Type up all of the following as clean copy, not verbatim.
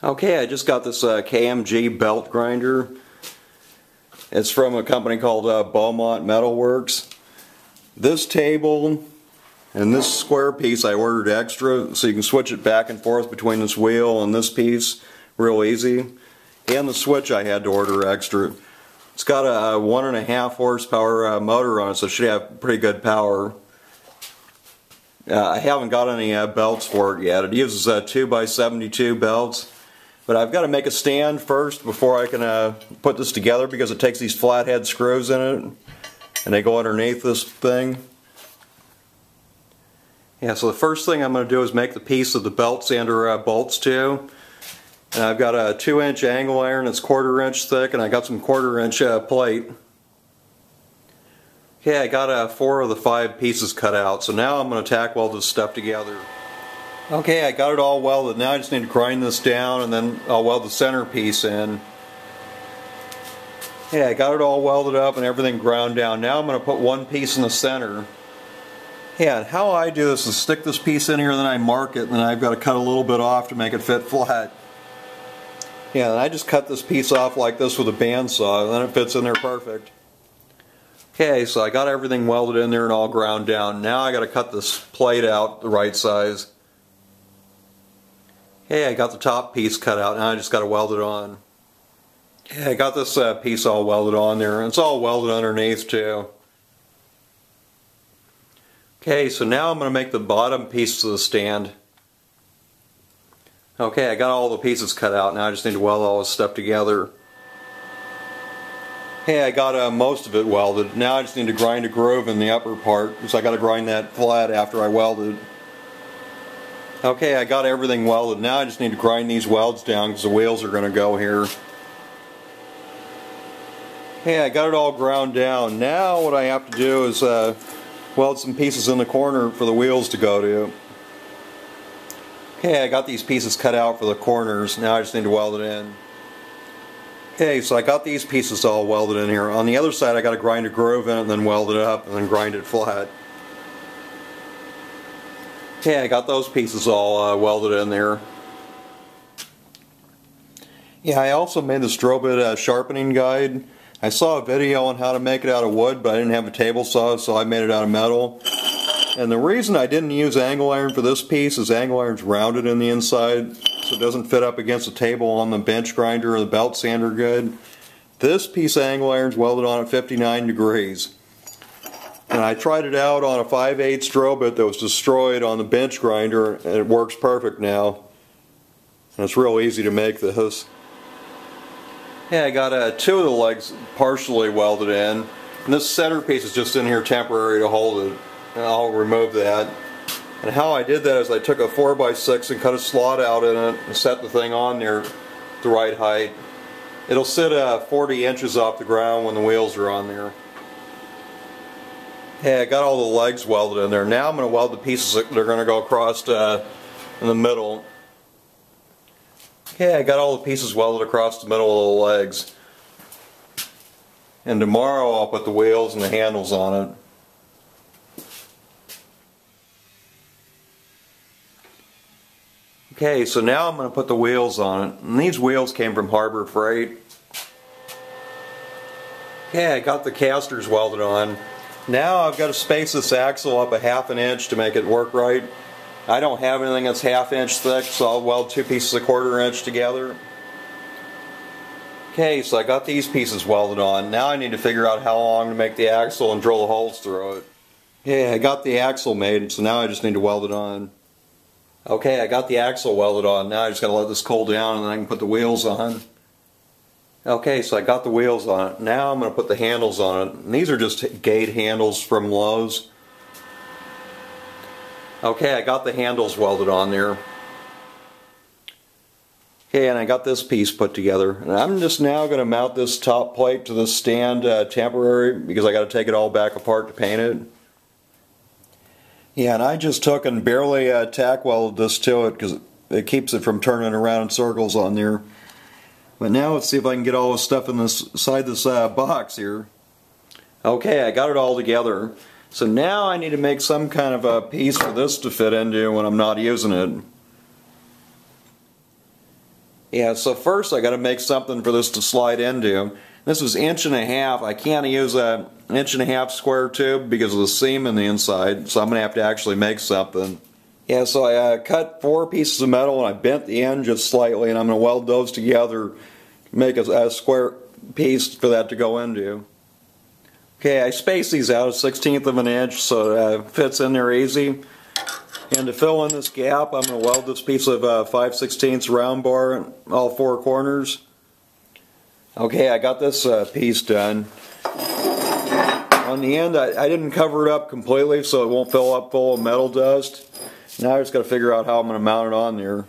Okay, I just got this KMG Belt grinder. It's from a company called Beaumont Metalworks. This table and this square piece I ordered extra, so you can switch it back and forth between this wheel and this piece real easy. And the switch I had to order extra. It's got a 1.5 horsepower motor on it, so it should have pretty good power. I haven't got any belts for it yet. It uses 2x72 belts. But I've got to make a stand first before I can put this together, because it takes these flathead screws in it and they go underneath this thing. Yeah, so the first thing I'm going to do is make the piece that the belt sander bolts to. And I've got a 2-inch angle iron that's 1/4 inch thick, and I got some 1/4 inch plate. Okay, I got 4 of the 5 pieces cut out, so now I'm going to tack weld this stuff together. Okay, I got it all welded. Now I just need to grind this down, and then I'll weld the center piece in. Yeah, I got it all welded up and everything ground down. Now I'm going to put one piece in the center. Yeah, and how I do this is stick this piece in here, and then I mark it, and then I've got to cut a little bit off to make it fit flat. Yeah, and I just cut this piece off like this with a bandsaw, and then it fits in there perfect. Okay, so I got everything welded in there and all ground down. Now I got to cut this plate out the right size. Okay, I got the top piece cut out. Now I just got to weld it on. Okay, I got this piece all welded on there, and it's all welded underneath too. Okay, so now I'm going to make the bottom piece of the stand. Okay, I got all the pieces cut out. Now I just need to weld all this stuff together. Hey, I got most of it welded. Now I just need to grind a groove in the upper part, because I got to grind that flat after I welded. Okay, I got everything welded. Now I just need to grind these welds down, because the wheels are going to go here. Hey, I got it all ground down. Now what I have to do is weld some pieces in the corner for the wheels to go to. Okay, I got these pieces cut out for the corners. Now I just need to weld it in. Okay, so I got these pieces all welded in here. On the other side I got to grind a groove in it and then weld it up and then grind it flat. Okay, I got those pieces all welded in there. Yeah, I also made the Strobit sharpening guide. I saw a video on how to make it out of wood, but I didn't have a table saw, so I made it out of metal. And the reason I didn't use angle iron for this piece is angle iron's rounded in the inside, so it doesn't fit up against the table on the bench grinder or the belt sander good. This piece of angle iron's welded on at 59 degrees. And I tried it out on a 5/8 Strobit that was destroyed on the bench grinder, and it works perfect now. And it's real easy to make this. Yeah, I got 2 of the legs partially welded in. And this center piece is just in here temporary to hold it. And I'll remove that. And how I did that is I took a 4x6 and cut a slot out in it and set the thing on there the right height. It'll sit 40 inches off the ground when the wheels are on there. Hey, I got all the legs welded in there. Now I'm going to weld the pieces that are going to go across in the middle. Okay, I got all the pieces welded across the middle of the legs. And tomorrow I'll put the wheels and the handles on it. Okay, so now I'm going to put the wheels on it. And these wheels came from Harbor Freight. Okay, I got the casters welded on. Now I've got to space this axle up 1/2 inch to make it work right. I don't have anything that's 1/2 inch thick, so I'll weld 2 pieces 1/4 inch together. Okay, so I got these pieces welded on. Now I need to figure out how long to make the axle and drill the holes through it. Okay, I got the axle made, so now I just need to weld it on. Okay, I got the axle welded on. Now I just got to let this cool down and then I can put the wheels on. Okay, so I got the wheels on it. Now I'm going to put the handles on it. And these are just gate handles from Lowe's. Okay, I got the handles welded on there. Okay, and I got this piece put together. And I'm just now going to mount this top plate to the stand temporary, because I got to take it all back apart to paint it. Yeah, and I just took and barely tack welded this to it, because it keeps it from turning around in circles on there. But now let's see if I can get all this stuff inside this box here. Okay, I got it all together. So now I need to make some kind of a piece for this to fit into when I'm not using it. Yeah, so first I got to make something for this to slide into. This is 1.5 inches. I can't use a 1.5 inch square tube because of the seam in the inside, so I'm going to have to actually make something. Yeah, so I cut 4 pieces of metal and I bent the end just slightly, and I'm going to weld those together to make a square piece for that to go into. Okay, I spaced these out 1/16 of an inch so it fits in there easy. And to fill in this gap, I'm going to weld this piece of 5/16 round bar in all 4 corners. Okay, I got this piece done. On the end, I didn't cover it up completely so it won't fill up full of metal dust. Now I just got to figure out how I'm going to mount it on there.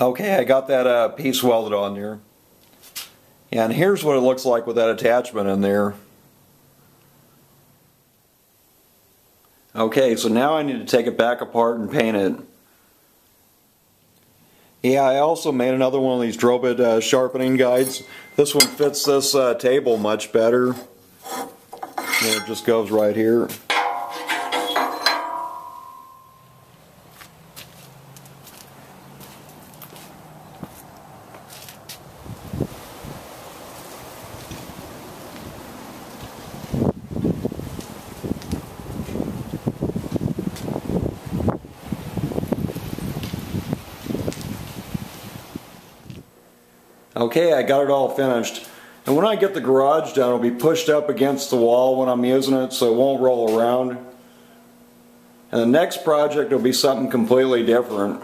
Okay, I got that piece welded on there. And here's what it looks like with that attachment in there. Okay, so now I need to take it back apart and paint it. Yeah, I also made another one of these drill bit sharpening guides. This one fits this table much better. And it just goes right here. Okay, I got it all finished. And when I get the garage done, it'll be pushed up against the wall when I'm using it so it won't roll around. And the next project will be something completely different.